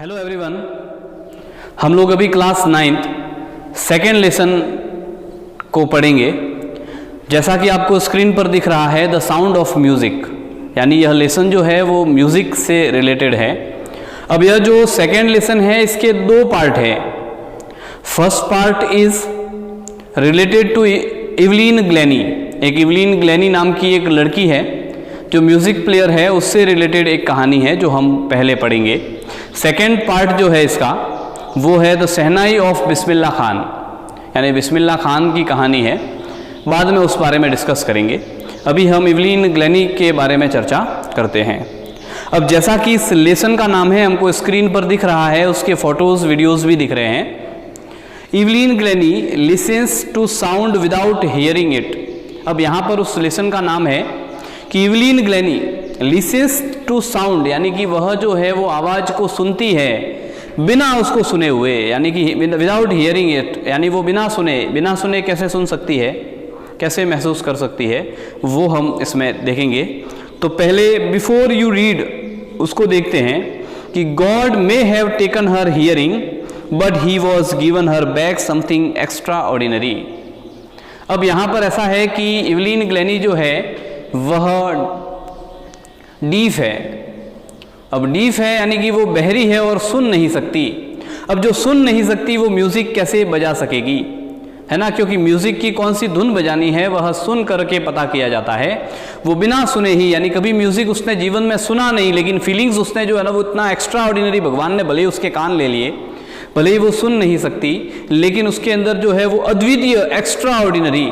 Hello everyone, हम लोग अभी क्लास 9th सेकेंड लेसन को पढ़ेंगे। जैसा कि आपको स्क्रीन पर दिख रहा है द साउंड ऑफ म्यूज़िक, यानी यह लेसन जो है वो म्यूज़िक से रिलेटेड है। अब यह जो सेकेंड लेसन है इसके दो पार्ट है। First part is related to Evelyn Glennie. एक इवलिन ग्लेनी नाम की एक लड़की है जो म्यूज़िक प्लेयर है, उससे रिलेटेड एक कहानी है जो हम पहले पढ़ेंगे। सेकेंड पार्ट जो है इसका वो है the shehnai of Bismillah Khan, यानी बिस्मिल्लाह खान की कहानी है। बाद में उस बारे में डिस्कस करेंगे। अभी हम इवलिन ग्लेनी के बारे में चर्चा करते हैं। अब जैसा कि इस लेसन का नाम है, हमको स्क्रीन पर दिख रहा है, उसके फोटोज़ वीडियोज़ भी दिख रहे हैं। Evelyn Glennie listens to sound without hearing it. अब यहाँ पर उस लेसन का नाम है कि Evelyn Glennie listens to sound, यानी कि वह जो है वो आवाज़ को सुनती है बिना उसको सुने हुए, यानी कि विदाउट हियरिंग इट, यानी वो बिना सुने कैसे सुन सकती है, कैसे महसूस कर सकती है, वो हम इसमें देखेंगे। तो पहले बिफोर यू रीड उसको देखते हैं कि God may have taken her hearing but he was given her back something extra ordinary. अब यहाँ पर ऐसा है कि इवलिन ग्लेनी जो है वह डीफ है। अब डीफ है यानी कि वो बहरी है और सुन नहीं सकती। अब जो सुन नहीं सकती वो म्यूज़िक कैसे बजा सकेगी, है ना, क्योंकि म्यूज़िक की कौन सी धुन बजानी है वह सुन करके पता किया जाता है। वो बिना सुने ही, यानी कभी म्यूज़िक उसने जीवन में सुना नहीं, लेकिन फीलिंग्स उसने जो है ना वो इतना एक्स्ट्रा ऑर्डिनरी, भगवान ने भले ही उसके कान ले लिए, भले ही वो सुन नहीं सकती, लेकिन उसके अंदर जो है वो अद्वितीय, एक्स्ट्रा ऑर्डिनरी,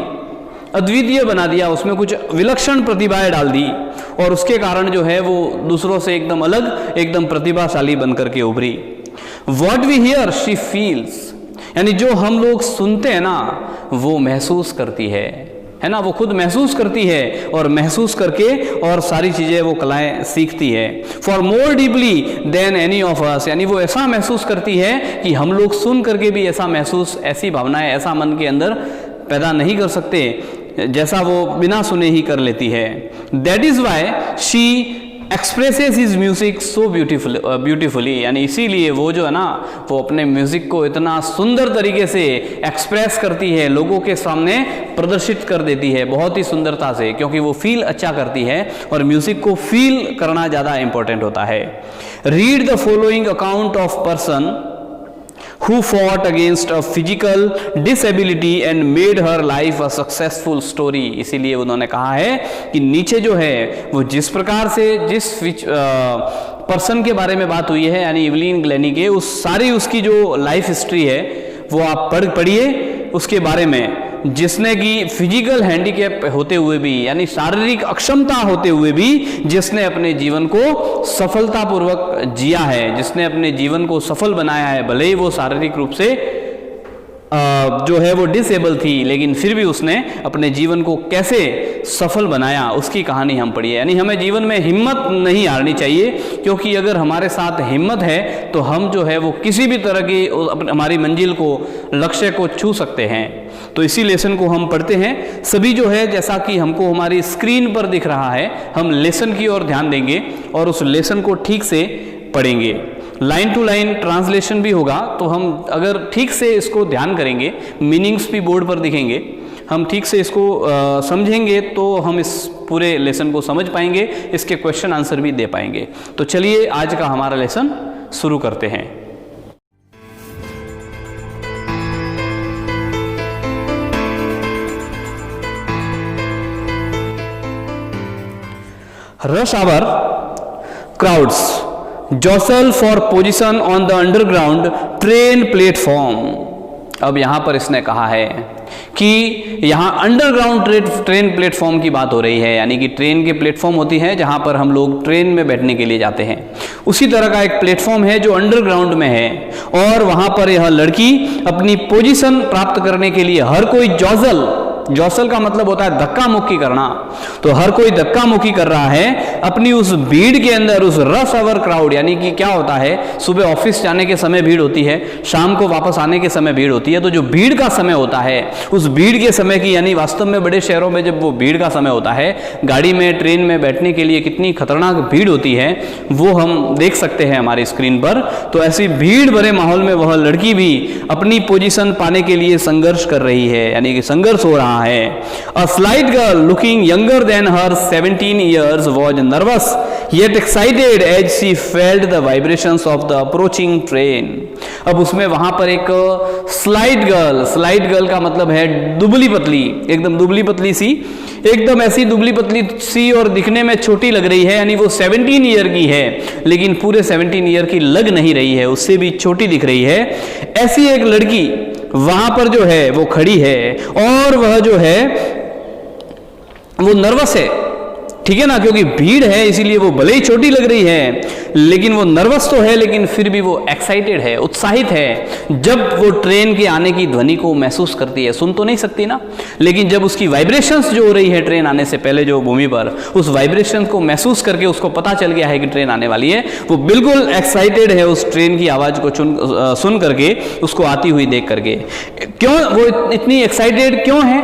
अद्वितीय बना दिया, उसमें कुछ विलक्षण प्रतिभाएं डाल दी और उसके कारण जो है वो दूसरों से एकदम अलग, एकदम प्रतिभाशाली बनकर के उभरी। What we hear she feels, यानी जो हम लोग सुनते हैं ना वो महसूस करती है ना, वो खुद महसूस करती है और महसूस करके और सारी चीज़ें वो कलाएं सीखती है। For more deeply than any of us, यानी वो ऐसा महसूस करती है कि हम लोग सुन करके भी ऐसा महसूस, ऐसी भावनाएं, ऐसा मन के अंदर पैदा नहीं कर सकते जैसा वो बिना सुने ही कर लेती है। That is why she expresses his music so beautifully, यानी इसीलिए वो जो है ना वो अपने म्यूज़िक को इतना सुंदर तरीके से एक्सप्रेस करती है, लोगों के सामने प्रदर्शित कर देती है बहुत ही सुंदरता से, क्योंकि वो फील अच्छा करती है और म्यूज़िक को फील करना ज़्यादा इंपॉर्टेंट होता है। Read the following account of person who fought against a physical disability and made her life a successful story। इसीलिए उन्होंने कहा है कि नीचे जो है वो जिस प्रकार से जिस पर्सन के बारे में बात हुई है, यानी इवलिन ग्लेनी के, उस सारी उसकी जो लाइफ हिस्ट्री है वो आप पढ़िए उसके बारे में, जिसने कि फिजिकल हैंडीकैप होते हुए भी, यानी शारीरिक अक्षमता होते हुए भी जिसने अपने जीवन को सफलतापूर्वक जिया है, जिसने अपने जीवन को सफल बनाया है। भले ही वो शारीरिक रूप से जो है वो डिसेबल थी, लेकिन फिर भी उसने अपने जीवन को कैसे सफल बनाया उसकी कहानी हम पढ़िए। यानी हमें जीवन में हिम्मत नहीं हारनी चाहिए, क्योंकि अगर हमारे साथ हिम्मत है तो हम जो है वो किसी भी तरह की हमारी मंजिल को, लक्ष्य को छू सकते हैं। तो इसी लेसन को हम पढ़ते हैं। सभी जो है जैसा कि हमको हमारी स्क्रीन पर दिख रहा है, हम लेसन की ओर ध्यान देंगे और उस लेसन को ठीक से पढ़ेंगे। लाइन टू लाइन ट्रांसलेशन भी होगा, तो हम अगर ठीक से इसको ध्यान करेंगे, मीनिंग्स भी बोर्ड पर दिखेंगे, हम ठीक से इसको समझेंगे तो हम इस पूरे लेसन को समझ पाएंगे, इसके क्वेश्चन आंसर भी दे पाएंगे। तो चलिए आज का हमारा लेसन शुरू करते हैं। Rush hour crowds jostle for position on the underground train platform। अब यहाँ पर इसने कहा है कि यहाँ अंडरग्राउंड ट्रेन प्लेटफॉर्म की बात हो रही है, यानी कि ट्रेन के प्लेटफॉर्म होती है जहाँ पर हम लोग ट्रेन में बैठने के लिए जाते हैं। उसी तरह का एक प्लेटफॉर्म है जो अंडरग्राउंड में है, और वहाँ पर यह लड़की अपनी पोजीशन प्राप्त करने के लिए हर कोई जॉसल का मतलब होता है धक्का मुक्की करना, तो हर कोई धक्का मुक्की कर रहा है अपनी उस भीड़ के अंदर, उस रश आवर क्राउड, यानी कि क्या होता है, सुबह ऑफिस जाने के समय भीड़ होती है, शाम को वापस आने के समय भीड़ होती है, तो जो भीड़ का समय होता है उस भीड़ के समय की, यानी वास्तव में बड़े शहरों में जब वो भीड़ का समय होता है, गाड़ी में, ट्रेन में बैठने के लिए कितनी खतरनाक भीड़ होती है वो हम देख सकते हैं हमारी स्क्रीन पर। तो ऐसी भीड़ भरे माहौल में वह लड़की भी अपनी पोजीशन पाने के लिए संघर्ष कर रही है, यानी कि संघर्ष हो रहा है। A slight girl looking younger than her 17 years was nervous yet excited as she felt the vibrations of the approaching train। अब उसमें वहां पर एक स्लाइट गर्ल का मतलब है दुबली पतली, एकदम दुबली पतली सी, एकदम ऐसी दुबली पतली सी और दिखने में छोटी लग रही है, यानी वो 17 ईयर की है लेकिन पूरे 17 ईयर की लग नहीं रही है, उससे भी छोटी दिख रही है। ऐसी एक लड़की वहां पर जो है वो खड़ी है और वह जो है वो नर्वस है, ठीक है ना, क्योंकि भीड़ है इसीलिए वो भले ही छोटी लग रही है लेकिन वो नर्वस तो है, लेकिन फिर भी वो एक्साइटेड है, उत्साहित है। जब वो ट्रेन के आने की ध्वनि को महसूस करती है, सुन तो नहीं सकती ना, लेकिन जब उसकी वाइब्रेशंस जो हो रही है ट्रेन आने से पहले जो भूमि पर, उस वाइब्रेशन को महसूस करके उसको पता चल गया है कि ट्रेन आने वाली है, वो बिल्कुल एक्साइटेड है उस ट्रेन की आवाज को सुन करके, उसको आती हुई देख करके। क्यों वो इतनी एक्साइटेड क्यों है?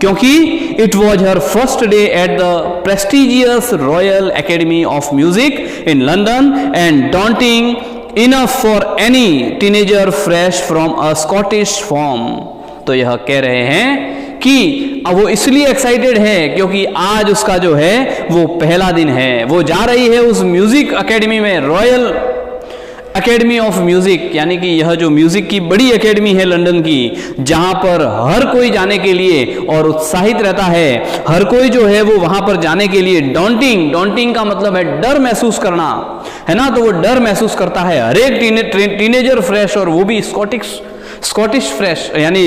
क्योंकि it was her first day at the prestigious royal academy of music in London and daunting enough for any teenager fresh from a Scottish form. तो यह कह रहे हैं कि वो इसलिए एक्साइटेड है क्योंकि आज उसका जो है वो पहला दिन है, वो जा रही है उस म्यूजिक एकेडमी में, रॉयल एकेडमी ऑफ म्यूजिक, यानी कि यह जो म्यूजिक की बड़ी एकेडमी है लंदन की, जहां पर हर कोई जाने के लिए और उत्साहित रहता है, हर कोई जो है वो वहां पर जाने के लिए डॉन्टिंग का मतलब है डर महसूस करना, है ना, तो वो डर महसूस करता है हर एक टीनेजर फ्रेश, और वो भी स्कॉटिश फ्रेश, यानी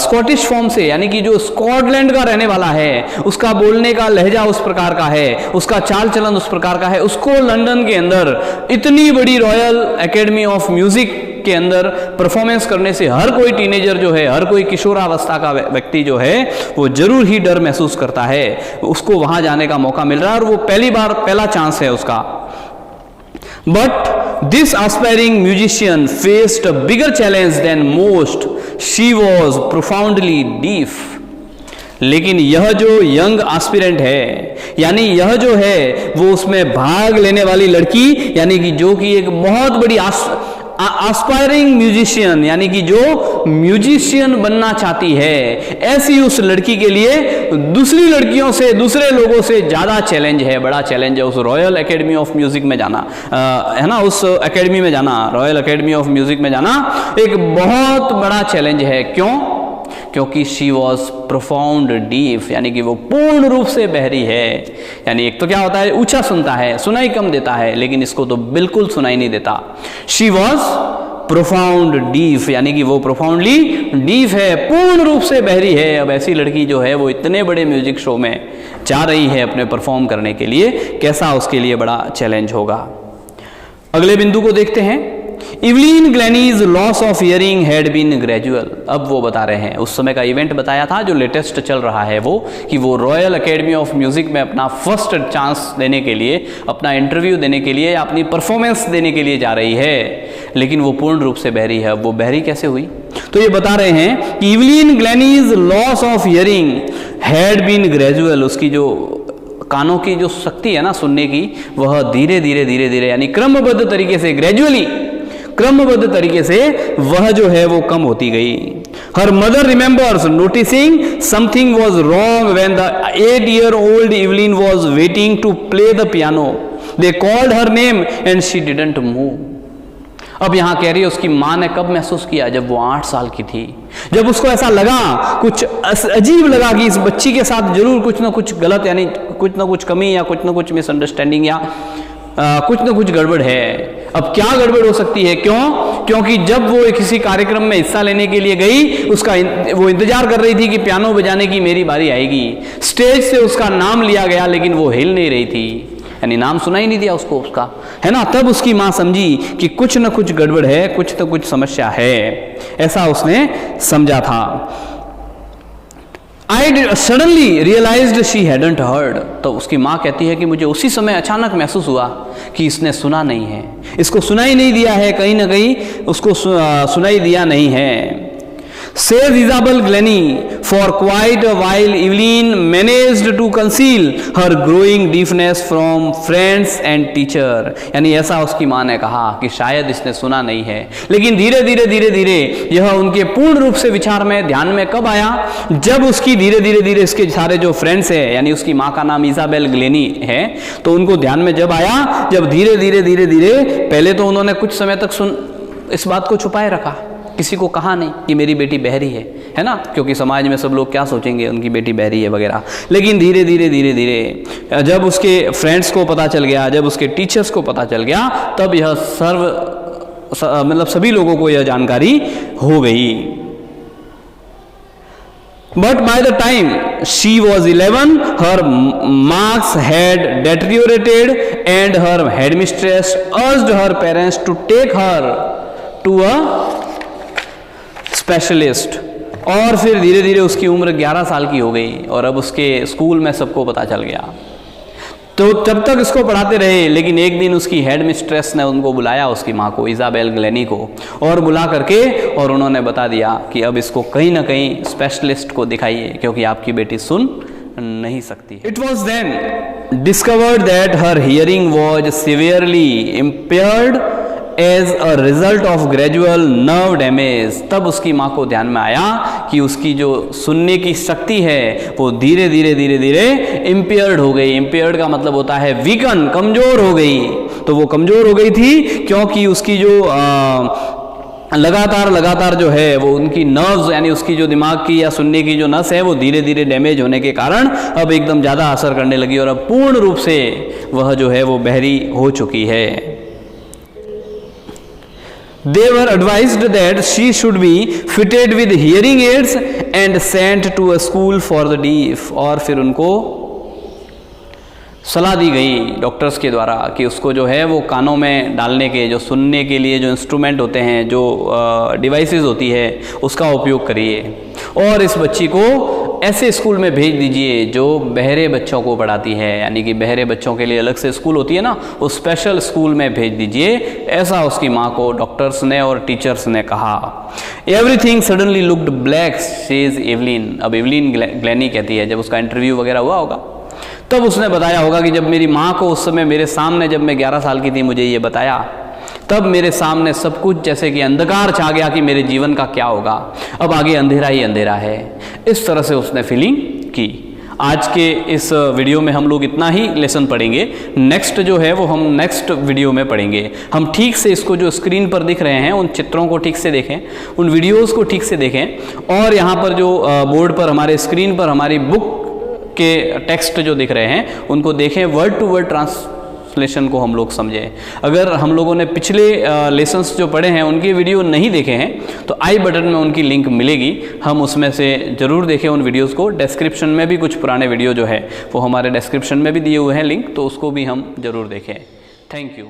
स्कॉटिश फॉर्म से, यानी कि जो स्कॉटलैंड का रहने वाला है, उसका बोलने का लहजा उस प्रकार का है, उसका चाल चलन उस प्रकार का है, उसको लंदन के अंदर इतनी बड़ी रॉयल एकेडमी ऑफ म्यूजिक के अंदर परफॉर्मेंस करने से हर कोई टीनेजर जो है, हर कोई किशोरावस्था का व्यक्ति जो है वो जरूर ही डर महसूस करता है। उसको वहां जाने का मौका मिल रहा है और वो पहला चांस है उसका। But this aspiring musician faced a bigger challenge than most. She was profoundly deaf. लेकिन यह जो यंग एस्पिरेंट है, यानी यह जो है वो उसमें भाग लेने वाली लड़की, यानी कि जो कि एक बहुत बड़ी एस्पायरिंग म्यूजिशियन, यानी कि जो म्यूजिशियन बनना चाहती है, ऐसी उस लड़की के लिए दूसरी लड़कियों से, दूसरे लोगों से ज्यादा चैलेंज है, बड़ा चैलेंज है उस रॉयल एकेडमी ऑफ म्यूजिक में जाना, है ना, उस एकेडमी में जाना, रॉयल एकेडमी ऑफ म्यूजिक में जाना एक बहुत बड़ा चैलेंज है। क्यों? क्योंकि शी वॉज प्रोफाउंड डीफ, यानी कि वो पूर्ण रूप से बहरी है। यानी एक तो क्या होता है, ऊंचा सुनता है, सुनाई कम देता है, लेकिन इसको तो बिल्कुल सुनाई नहीं देता। शी वॉज प्रोफाउंड डीफ, यानी कि वो प्रोफाउंडली डीफ है, पूर्ण रूप से बहरी है। अब ऐसी लड़की जो है वो इतने बड़े म्यूजिक शो में जा रही है अपने परफॉर्म करने के लिए, कैसा उसके लिए बड़ा चैलेंज होगा। अगले बिंदु को देखते हैं। Evelyn Glennie's loss of hearing had been gradual. अब वो बता रहे हैं, उस समय का इवेंट बताया था जो लेटेस्ट चल रहा है वो, कि वो रॉयल एकेडमी ऑफ म्यूजिक में अपना फर्स्ट चांस देने के लिए, अपना इंटरव्यू देने के लिए या अपनी परफॉर्मेंस देने के लिए जा रही है, लेकिन वो पूर्ण रूप से बहरी है। वो बहरी कैसे हुई? तो ये बता रहे हैं कि Evelyn Glennie's loss of hearing had been gradual. उसकी जो कानों की जो शक्ति है ना सुनने की, वह धीरे धीरे यानी क्रमबद्ध तरीके से, ग्रेजुअली क्रमबद्ध तरीके से वह जो है वो कम होती गई। Her mother remembers noticing something was wrong when the 8-year-old Evelyn was waiting to play the piano. They called her name and she didn't move. अब यहां कह रही है उसकी मां ने कब महसूस किया? जब वो 8 साल की थी, जब उसको ऐसा लगा, कुछ अजीब लगा कि इस बच्ची के साथ जरूर कुछ ना कुछ गलत, यानी कुछ ना कुछ कमी या कुछ ना कुछ मिसअंडरस्टैंडिंग या कुछ ना कुछ गड़बड़ है। अब क्या गड़बड़ हो सकती है? क्यों? क्योंकि जब वो किसी कार्यक्रम में हिस्सा लेने के लिए गई, वो इंतजार कर रही थी कि पियानो बजाने की मेरी बारी आएगी। स्टेज से उसका नाम लिया गया लेकिन वो हिल नहीं रही थी, यानी नाम सुना ही नहीं दिया उसको उसका, है ना। तब उसकी मां समझी कि कुछ न कुछ गड़बड़ है, कुछ तो कुछ समस्या है, ऐसा उसने समझा था। I suddenly realized she hadn't heard. तो उसकी माँ कहती है कि मुझे उसी समय अचानक महसूस हुआ कि इसने सुना नहीं है, इसको सुनाई नहीं दिया है, कहीं ना कहीं उसको सुनाई दिया नहीं है। Says Isabel Glennie, for quite a while Evelyn managed to conceal her growing deafness from friends and teacher। यानी ऐसा उसकी माँ ने कहा कि शायद इसने सुना नहीं है, लेकिन धीरे धीरे यह उनके पूर्ण रूप से विचार में ध्यान में कब आया, जब उसकी धीरे धीरे इसके सारे जो फ्रेंड्स हैं, यानी उसकी माँ का नाम इजाबेल ग्लेनी है, तो उनको ध्यान में जब आया, जब धीरे धीरे पहले तो उन्होंने कुछ समय तक इस बात को छुपाए रखा, किसी को कहा नहीं कि मेरी बेटी बहरी है ना, क्योंकि समाज में सब लोग क्या सोचेंगे, उनकी बेटी बहरी है वगैरह। लेकिन धीरे धीरे जब उसके फ्रेंड्स को पता चल गया, जब उसके टीचर्स को पता चल गया, तब यह मतलब सभी लोगों को यह जानकारी हो गई। But by the time she was 11, her marks had deteriorated and her headmistress urged her parents to take her to a specialist. और फिर धीरे धीरे उसकी उम्र 11 साल की हो गई और अब उसके स्कूल में सबको पता चल गया। तो जब तक इसको पढ़ाते रहे, लेकिन एक दिन उसकी हेड मिस्ट्रेस ने उनको बुलाया, उसकी माँ को, इजाबेल ग्लेनी को, और बुला करके और उन्होंने बता दिया कि अब इसको कहीं ना कहीं स्पेशलिस्ट को दिखाइए, क्योंकि आपकी बेटी सुन नहीं सकती। It was then discovered that her hearing was severely impaired as a result of gradual nerve damage. तब उसकी माँ को ध्यान में आया कि उसकी जो सुनने की शक्ति है वो धीरे धीरे इम्पेयर्ड हो गई। इम्पेयर्ड का मतलब होता है वीकन, कमजोर हो गई। तो वो कमजोर हो गई थी क्योंकि उसकी जो लगातार जो है वो उनकी नर्व्स, यानी उसकी जो दिमाग की या सुनने की जो नस है वो धीरे धीरे डैमेज होने के कारण अब एकदम ज़्यादा असर करने लगी और अब पूर्ण रूप से वह जो है वो बहरी हो चुकी है। They were advised that she should be fitted with hearing aids and sent to a school for the deaf। और फिर उनको सलाह दी गई डॉक्टर्स के द्वारा कि उसको जो है वो कानों में डालने के, जो सुनने के लिए जो इंस्ट्रूमेंट होते हैं, जो डिवाइसेस होती है, उसका उपयोग करिए और इस बच्ची को ऐसे स्कूल में भेज दीजिए जो बहरे बच्चों को पढ़ाती है। यानी कि बहरे बच्चों के लिए अलग से स्कूल होती है ना, उस स्पेशल स्कूल में भेज दीजिए, ऐसा उसकी माँ को डॉक्टर्स ने और टीचर्स ने कहा। Everything suddenly looked black, says Evelyn. अब एवलिन ग्लेनी कहती है, जब उसका इंटरव्यू वगैरह हुआ होगा तब उसने बताया होगा कि जब मेरी माँ को उस समय मेरे सामने, जब मैं 11 साल की थी, मुझे ये बताया, तब मेरे सामने सब कुछ जैसे कि अंधकार छा गया कि मेरे जीवन का क्या होगा, अब आगे अंधेरा ही अंधेरा है। इस तरह से उसने फीलिंग की। आज के इस वीडियो में हम लोग इतना ही लेसन पढ़ेंगे। नेक्स्ट जो है वो हम नेक्स्ट वीडियो में पढ़ेंगे। हम ठीक से इसको जो स्क्रीन पर दिख रहे हैं उन चित्रों को ठीक से देखें, उन वीडियोस को ठीक से देखें, और यहाँ पर जो बोर्ड पर हमारे स्क्रीन पर हमारी बुक के टेक्स्ट जो दिख रहे हैं उनको देखें, वर्ड टू वर्ड ट्रांसलेशन को हम लोग समझें। अगर हम लोगों ने पिछले लेसन्स जो पढ़े हैं उनके वीडियो नहीं देखे हैं तो आई बटन में उनकी लिंक मिलेगी, हम उसमें से ज़रूर देखें उन वीडियोस को। डिस्क्रिप्शन में भी कुछ पुराने वीडियो जो है वो हमारे डिस्क्रिप्शन में भी दिए हुए हैं लिंक, तो उसको भी हम ज़रूर देखें। Thank you.